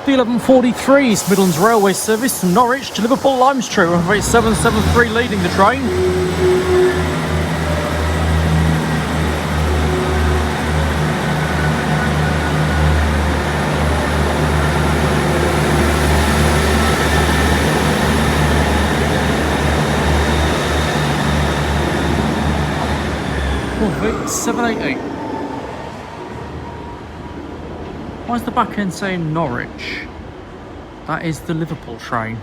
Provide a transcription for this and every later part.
The 1143 East Midlands Railway service from Norwich to Liverpool Limestree, runway 773 leading the train. Runway 788. Why is the back end saying Norwich? That is the Liverpool train.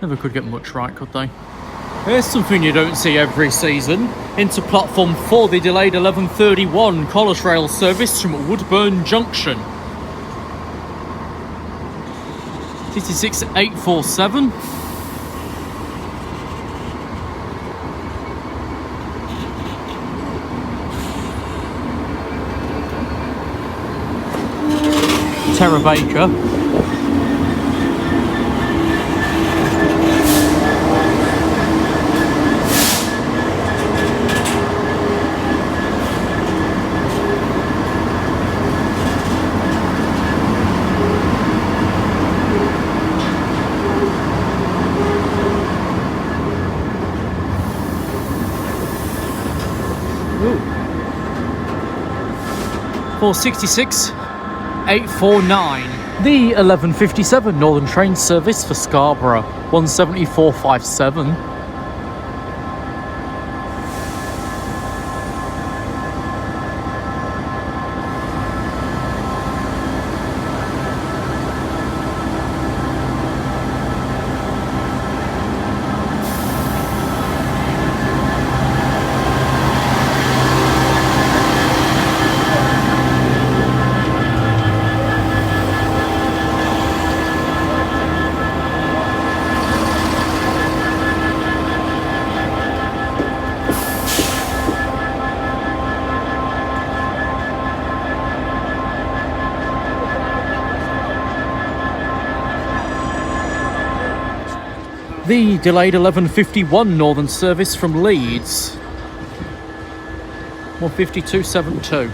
Never could get much right, could they? Here's something you don't see every season. Into platform 4, the delayed 1131 College Rail service from Woodburn Junction. TT6 847. Terra Baker. Ooh. 466 849. The 1157 Northern Train service for Scarborough, 17457. The delayed 1151 Northern service from Leeds, 15272.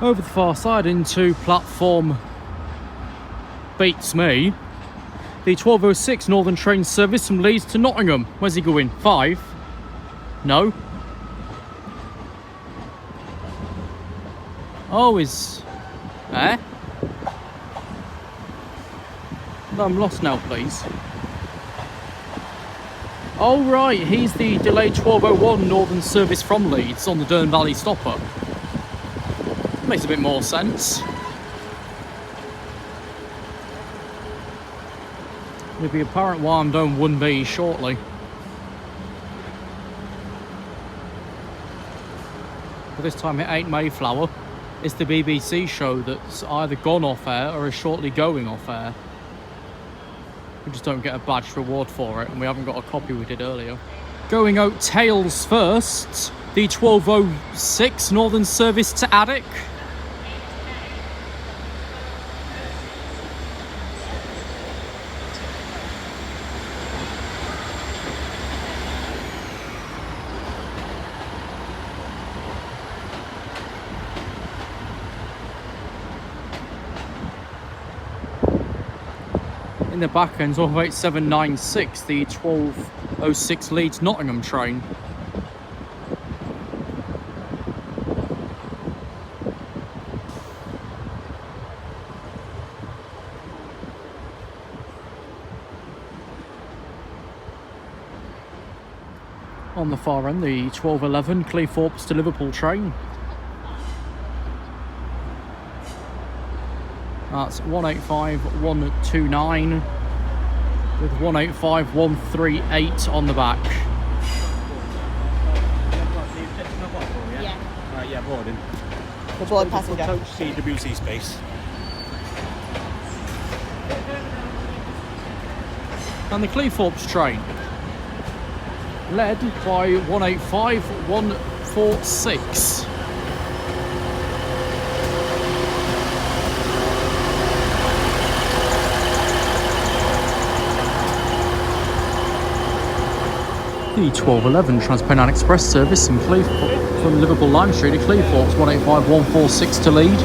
Over the far side into platform beats me. The 1206 Northern Train service from Leeds to Nottingham. Where's he going? 5? No. Oh, is... Eh? I'm lost now, please. Oh, right. He's the delayed 1201 Northern service from Leeds on the Dearne Valley stopper. Makes a bit more sense. It'll be apparent why I'm doing 1B shortly. But this time it ain't Mayflower. It's the BBC show that's either gone off air or is shortly going off air. We just don't get a badge reward for it, and we haven't got a copy we did earlier. Going out tails first, the 1206 Northern service to Addick. In the back end's off 8796, the 1206 Leeds Nottingham train. On the far end, the 1211 Cleethorpes to Liverpool train. That's 185129 with 185138 on the back. Yeah. Yeah, boarding. The board passenger. Coach CWC space. And the Cleethorpes train, led by 185146. The 1211 Transpennine Express service in from Liverpool Lime Street to Cleethorpes, 185146 to lead.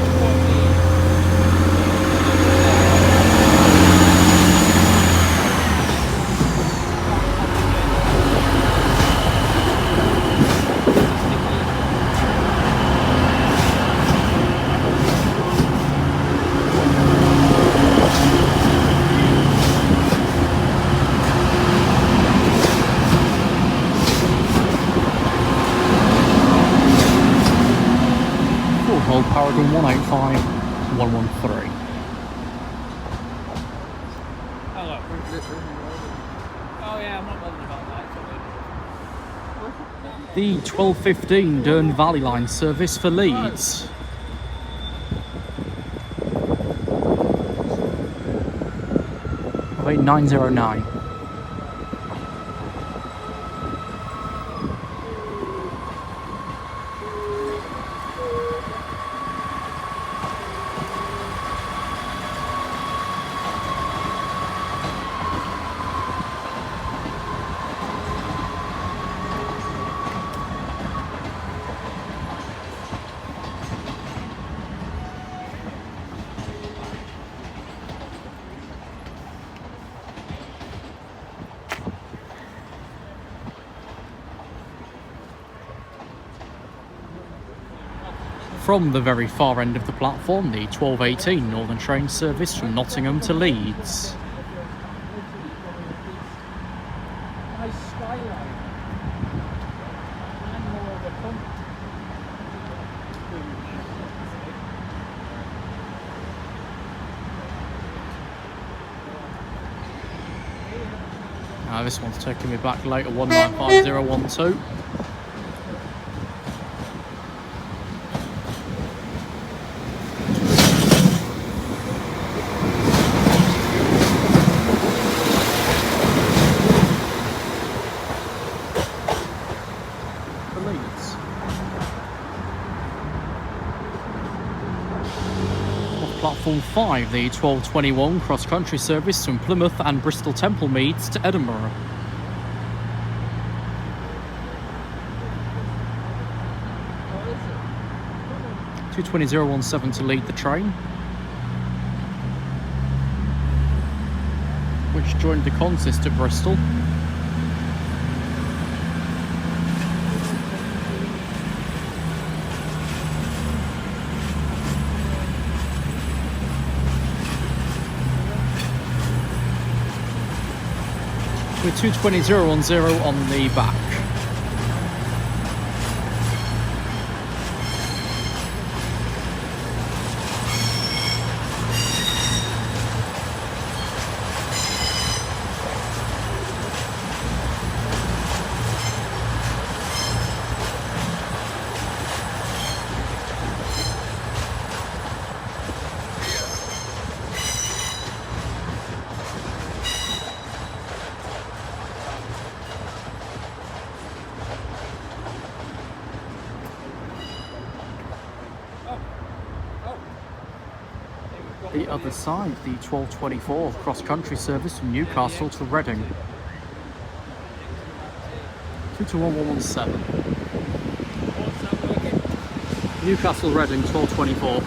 Old Paragon 185113. Hello. Oh yeah, I'm not bothered about that. The 1215 Dearne Valley Line service for Leeds. Of 8909. From the very far end of the platform, the 1218 Northern train service from Nottingham to Leeds. Nice skyline. And more of a pump. This one's taking me back later, 195012. Platform 5, the 1221 cross-country service from Plymouth and Bristol Temple Meads to Edinburgh. Oh, 220017 to lead the train, which joined the consist at Bristol. With 220010 on the back. The other side, the 1224 cross-country service from Newcastle to Reading. 221117. Newcastle Reading 1224.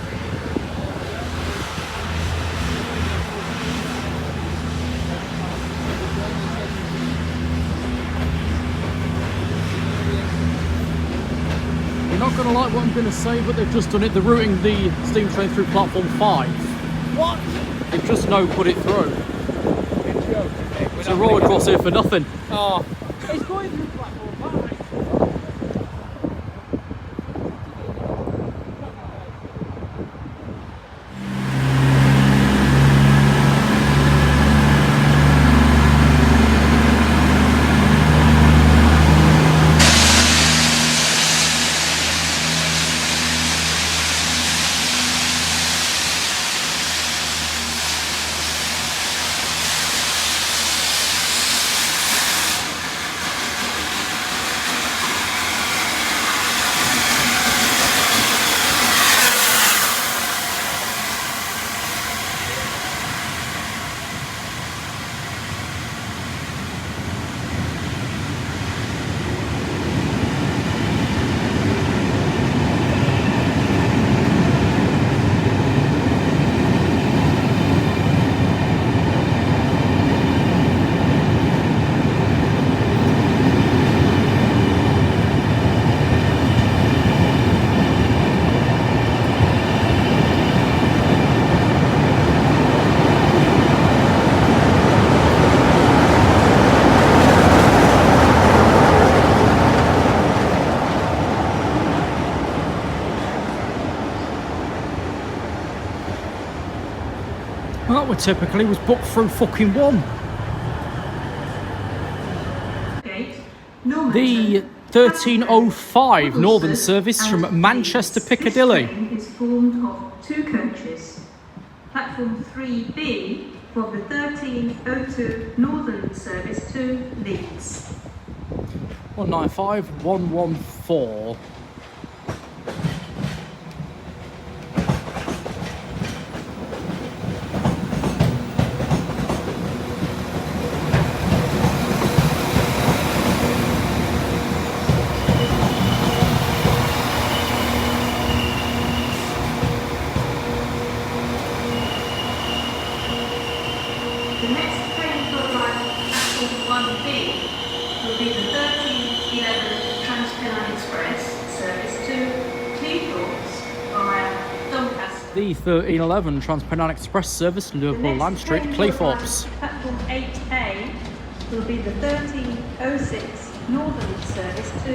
gonna like what I'm gonna say, but they've just done it. They're routing the steam train through platform 5. What? They've just now put it through. So roll across here for nothing. Oh. It's going through platform 5. That one typically was booked through fucking 1. The 1305 Northern service from Manchester Piccadilly. This train is formed of 2 coaches. Platform 3B for the 1302 Northern service to Leeds. 195 114. The next train to arrive at platform 1B will be the 1311 Transpennine Express service to Cleethorpes via Doncaster. The 1311 Transpennine Express service, Liverpool Land Street, Cleethorpes. Platform 8A will be the 1306 Northern service to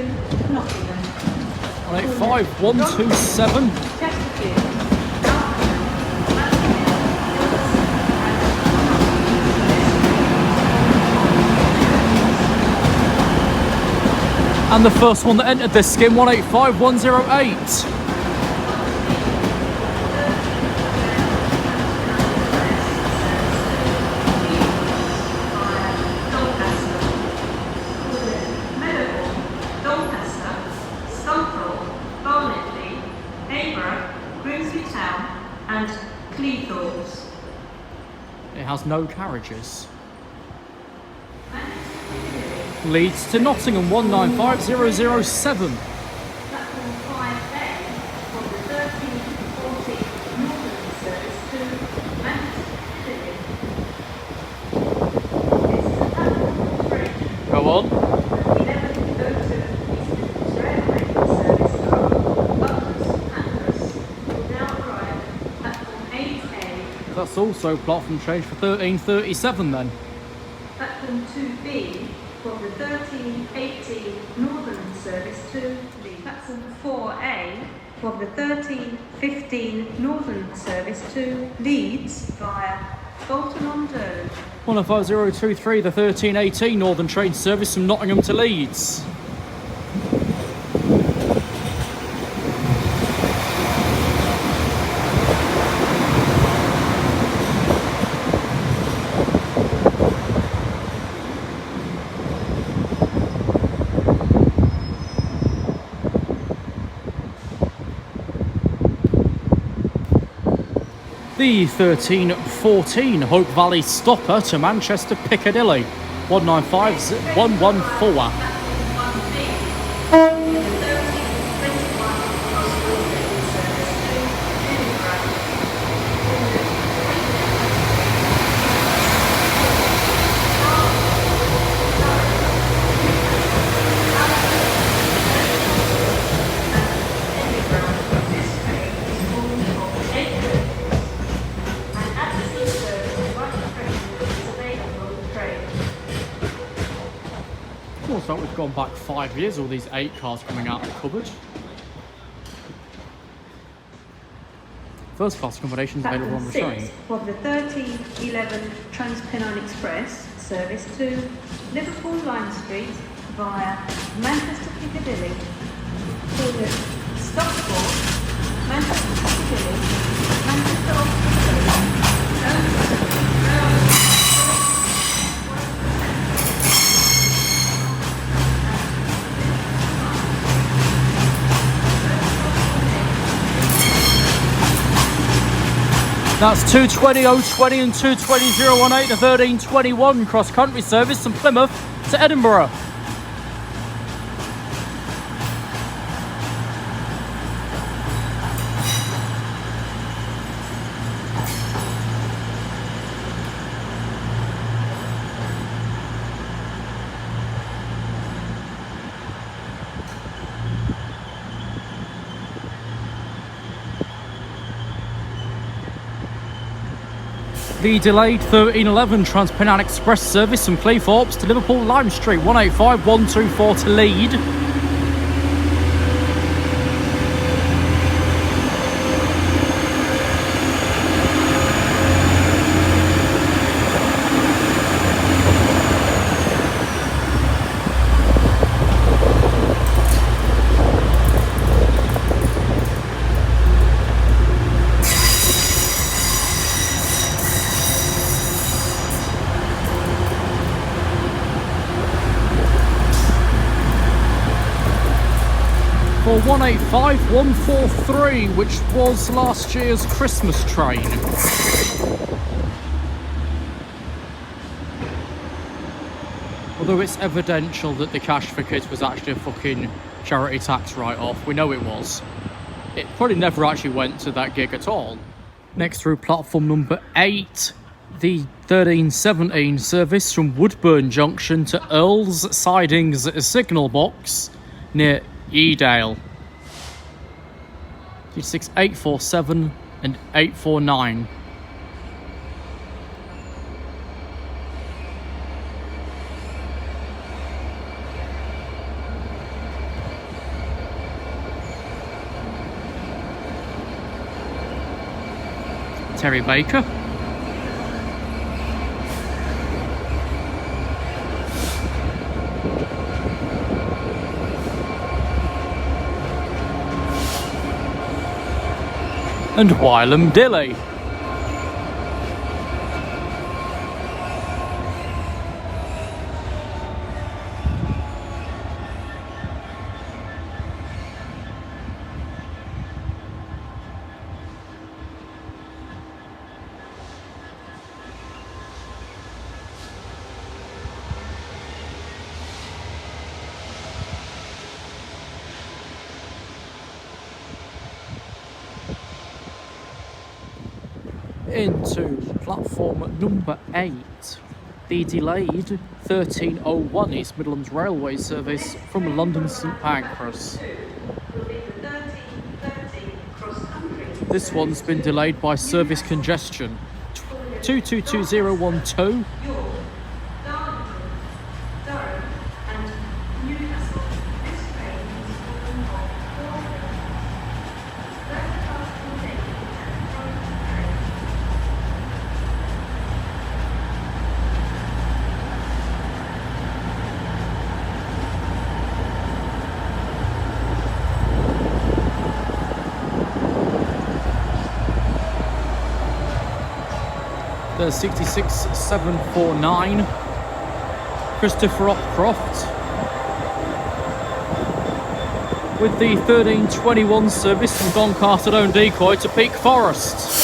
Nottingham. 185 127. Chesterfield. And the first one that entered this skim, 185 108. And Cleethorpes. It has no carriages. Leeds to Nottingham, 195007. Platform 5A for the 1340 Northern service to Manchester. This is a platform 3. Go on. 1102 Eastern Railway service from Butlers will now arrive at platform 8A. That's also platform change for 1337 then. Platform 2B for the 1318 Northern service to Leeds. Platform 4A for the 1315 Northern service to Leeds via Bolton-on-Doon. 150023, the 1318 Northern train service from Nottingham to Leeds. The 1314 Hope Valley Stopper to Manchester Piccadilly, 195 114. Looks like we've gone back 5 years, all these 8 cars coming out of the cupboard. First class accommodations available on the train. Of the 1311 Transpennine Express service to Liverpool Lime Street via Manchester Piccadilly to Stockport, Manchester Piccadilly, Manchester Oxford. That's 220-020 and 220-018 to 1321 cross-country service from Plymouth to Edinburgh. The delayed 1311 Transpennine Express service from Cleethorpes to Liverpool Lime Street, 185124 to Leeds. For 185143, which was last year's Christmas train. Although it's evidential that the cash for kids was actually a fucking charity tax write-off. We know it was. It probably never actually went to that gig at all. Next through platform number 8, the 1317 service from Woodburn Junction to Earl's Sidings Signal Box near Edale. 847 and 849. Terry Baker. And Wylam Dilly. Into platform number 8, the delayed 1301 East Midlands Railway service from London St Pancras. This one's been delayed by service congestion. 222012. The 66749 Christopher Upcroft with the 1321 service from Doncaster Down Decoy to Peak Forest.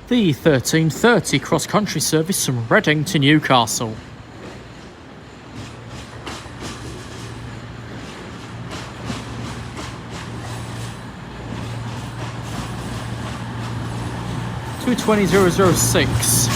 The 1330 cross-country service from Reading to Newcastle. Two 20006.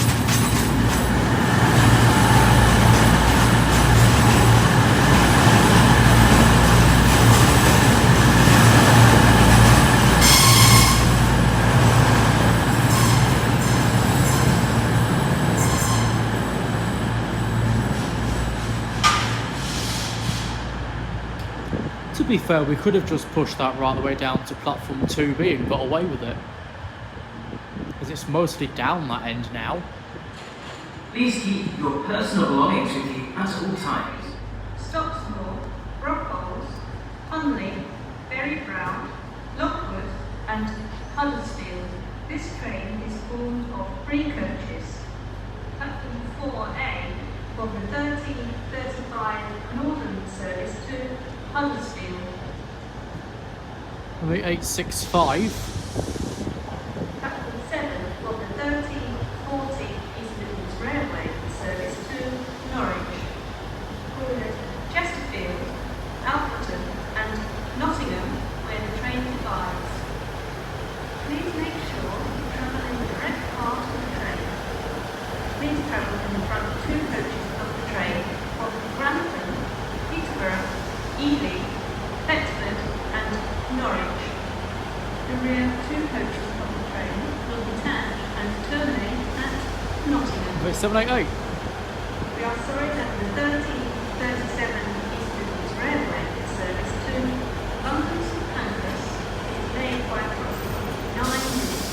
To be fair, we could have just pushed that right the way down to platform 2B and got away with it. Because it's mostly down that end now. Please keep your personal belongings with you at all times. Stocksmore, Brockholes, Hunley, Berry Brown, Lockwood and Huddersfield. This train is formed of 3 coaches. Platform 4A for the 1335 Northern service to Huddersfield. The 865. Platform 7 for the 1340 East Midlands Railway service to Norwich. Cornered Chesterfield, Alfreton and Nottingham where the train divides. Please make sure you travel in the direct part of the train. Please travel in the front 2 coaches of the train from Grantham, Peterborough, Ely, Thetford and Norwich. The rear 2 coaches of the train will detach and terminate at Nottingham. 788. We are sorry that the 1337 East Midlands Railway service to London St Pancras is delayed by approximately 9 minutes.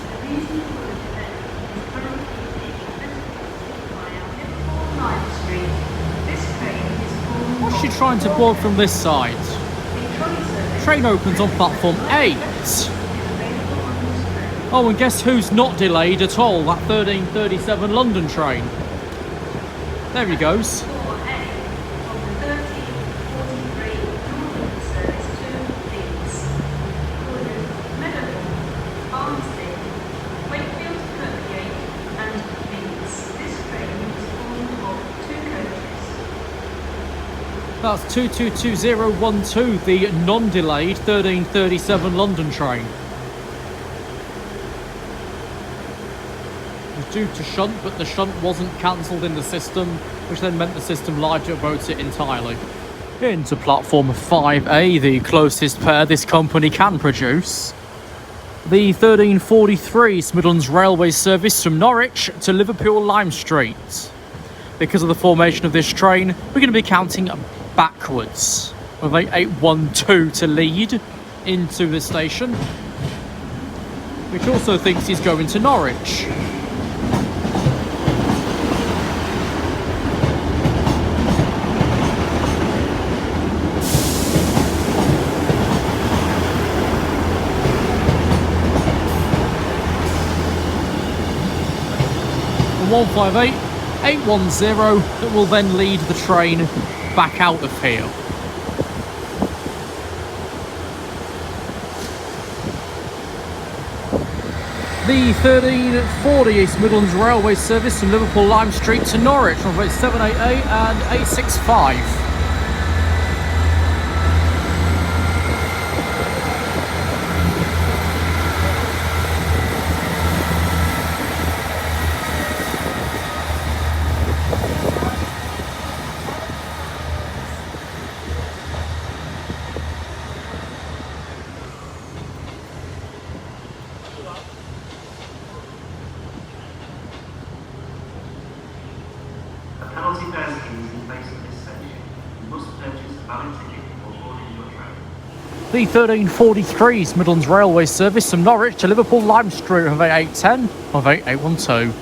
The reason for the delay is currently being investigated by our Liverpool Line Street. This train is formed What's she of trying to 4 board from this side? The trolley service Train opens on platform 8. is available on this train. Oh, and guess who's not delayed at all? That 1337 London train. There he goes. 4A of the 1343 Northern service to Leeds. Croydon, Meadowhall, Barnsley, Wakefield, Kirkgate and Leeds. This train is formed of 2 coaches. That's 222012, the non-delayed 1337 London train. It was due to shunt, but the shunt wasn't cancelled in the system, which then meant the system lied to vote it entirely. Into platform 5A, the closest pair this company can produce. The 1343 Midlands Railway service from Norwich to Liverpool Lime Street. Because of the formation of this train, we're going to be counting backwards, with 812 to lead into the station, which also thinks he's going to Norwich. The 158 810 that will then lead the train back out of here. The 1340 East Midlands Railway service from Liverpool Lime Street to Norwich on routes 788 and 865. Penalty fare scheme is in place at this station. You must purchase a valid ticket before boarding your train. The 1343 East Midlands Railway service from Norwich to Liverpool Lime Street of 810 of 8812.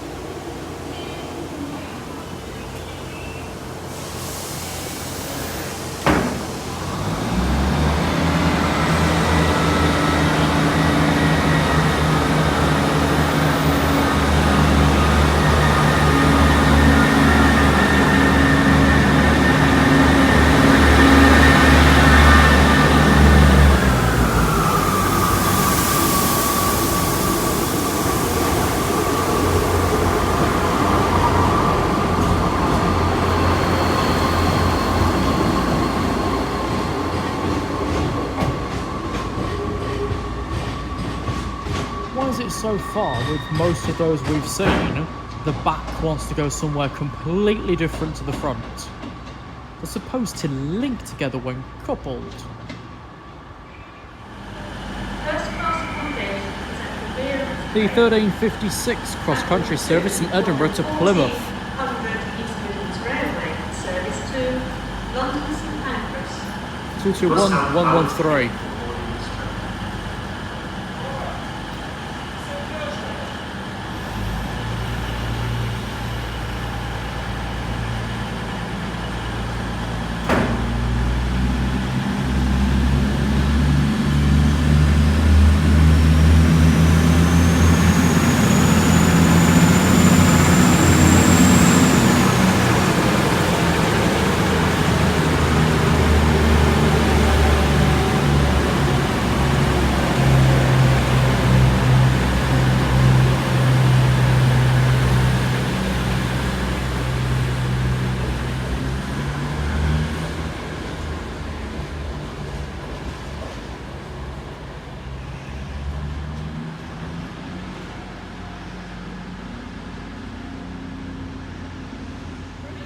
so far, with most of those we've seen, the back wants to go somewhere completely different to the front. They're supposed to link together when coupled. First class accommodation is at the rear of the The 1356 cross-country service from Edinburgh to Plymouth. 1400 East Midlands Railway service to London St Pancras. 221113.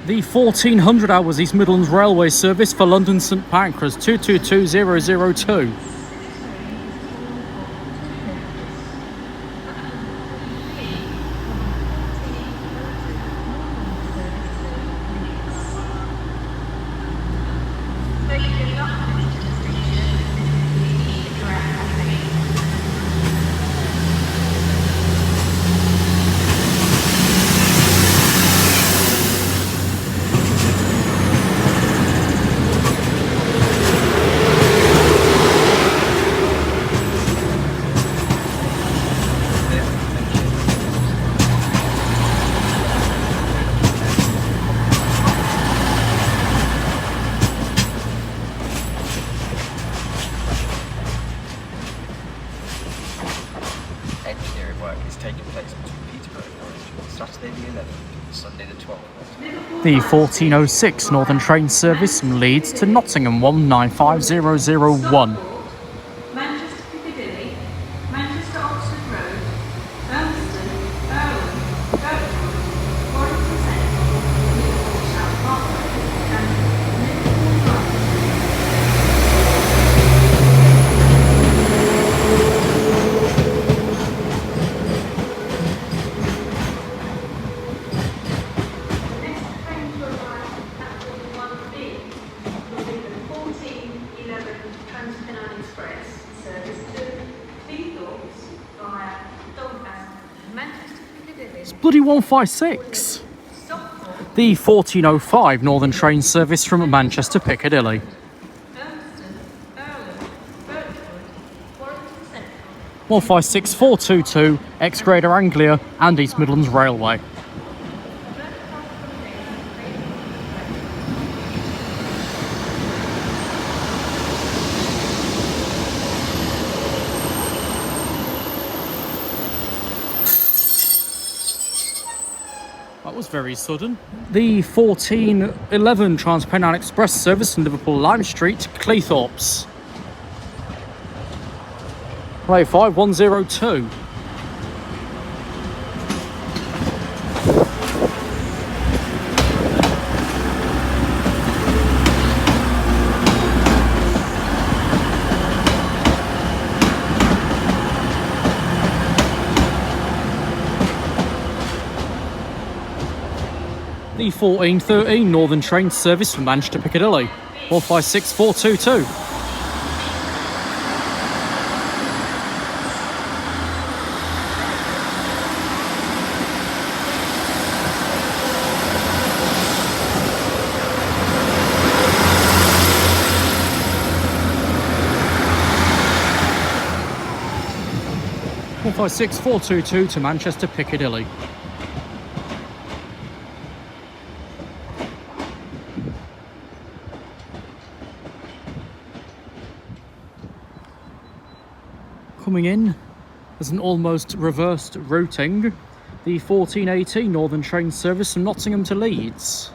The 1400 hours East Midlands Railway service for London St Pancras 222002. Engineering work is taking place between Peterborough and Norwich, Saturday the 11th and Sunday the 12th. The 1406 Northern Train service from Leeds to Nottingham 195001. Manchester Piccadilly, Manchester Oxford Road, Urmston, Irwin, Birchwood, Warrington Central, Liverpool South Parkway, and Liverpool Drive. The next train to arrive at platform 1B will be the 1411 Trans-Pennine Express service to Cleethorpes via Doncaster, Manchester Piccadilly, Bloody 156. Stockport, The 1405 Northern Train service from Manchester Piccadilly. Urmston, Irwin, Birchwood, Warrington Central. 156422 ex-Greater Anglia and East Midlands Railway. That was very sudden. The 1411 Trans-Pennine Express service from Liverpool Lime Street to Cleethorpes. Play 5102. The 1413 Northern Train service from Manchester Piccadilly. 156422. One 56422 to Manchester Piccadilly. Coming in as an almost reversed routing, the 1418 Northern Train service from Nottingham to Leeds.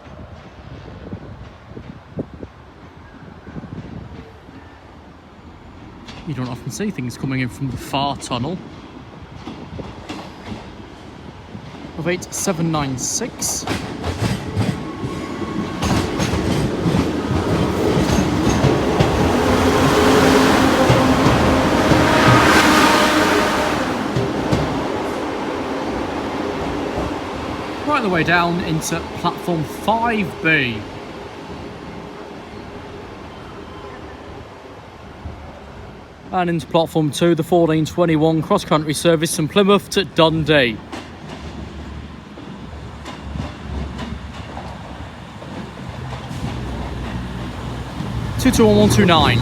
You don't often see things coming in from the far tunnel. of 8796. Right the way down into platform 5B. And into platform 2, the 1421 cross-country service from Plymouth to Dundee. Two 129.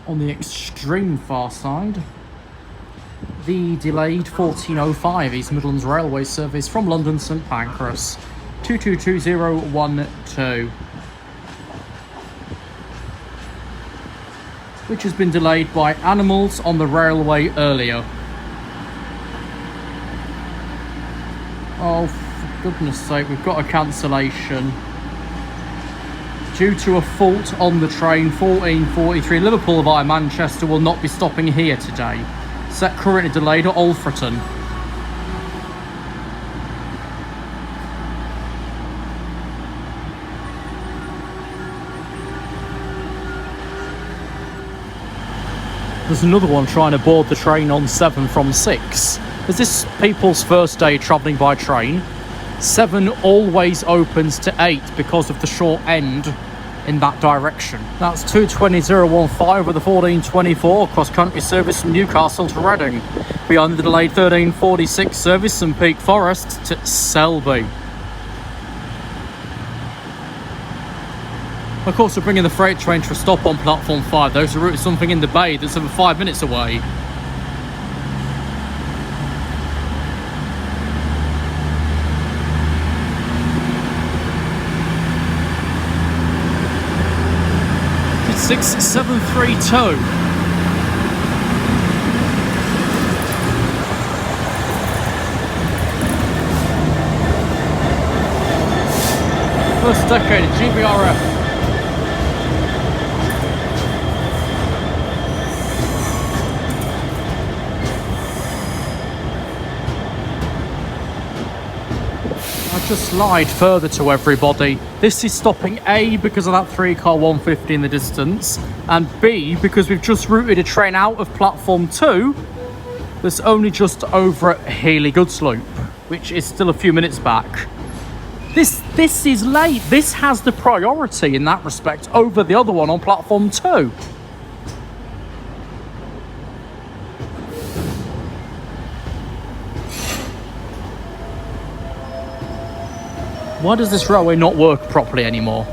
On the extreme far side, the delayed 1405 East Midlands Railway service from London St Pancras, 222012, which has been delayed by animals on the railway earlier. Oh, for goodness sake, we've got a cancellation. Due to a fault on the train 1443 Liverpool via Manchester will not be stopping here today. Set currently delayed at Alfreton. There's another one trying to board the train on 7 from 6. Is this people's first day travelling by train? 7 always opens to 8 because of the short end in that direction. That's 220015 with the 1424 cross-country service from Newcastle to Reading. Beyond the delayed 1346 service from Peak Forest to Selby. Of course, we're bringing the freight train to a stop on platform 5. Those are routing something in the bay that's over 5 minutes away. It's 6732. First decade of GBRF. Just slide further to everybody. This is stopping A because of that 3-car 150 in the distance, and B because we've just routed a train out of platform 2 that's only just over at Healy Goods Loop, which is still a few minutes back. This is late. This has the priority in that respect over the other one on platform 2. Why does this railway not work properly anymore?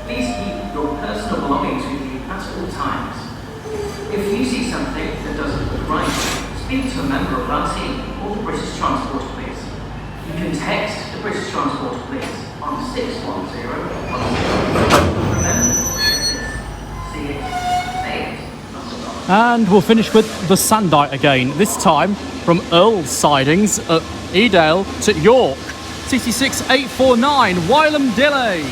Please keep your personal belongings with you at all times. If you see something that doesn't look right, speak to a member of our team or the British Transport Police. You can text the British Transport Police on 61010. Remember, see it, say it. And we'll finish with the Sandite again, this time from Earl's Sidings at Edale to York. 66849 Wylam Dilly.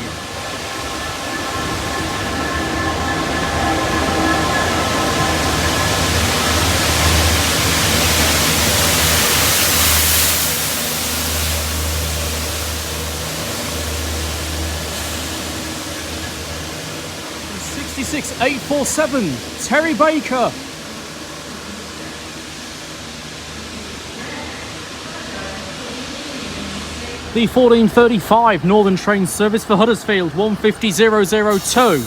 $66,847 Terry Baker. The 1435 Northern Train service for Huddersfield, 150002.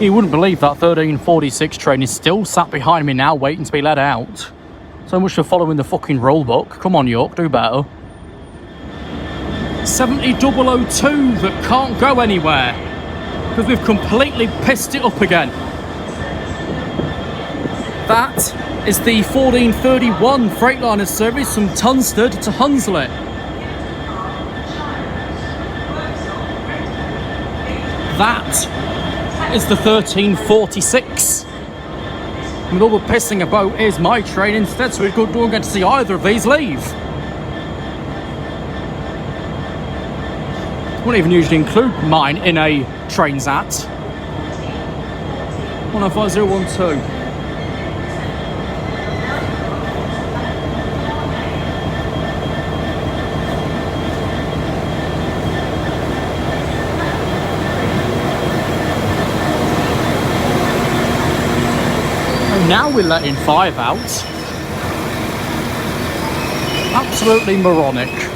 You wouldn't believe that 1346 train is still sat behind me now waiting to be let out. So much for following the fucking rule book. Come on, York, do better. 70002 that can't go anywhere because we've completely pissed it up again. That is the 1431 Freightliner service from Tunstead to Hunslet. That is the 1346. And all we're pissing about is my train instead, so we don't get to see either of these leave. Wouldn't even usually include mine in a Transat. 105012. Now we're letting 5 out. Absolutely moronic.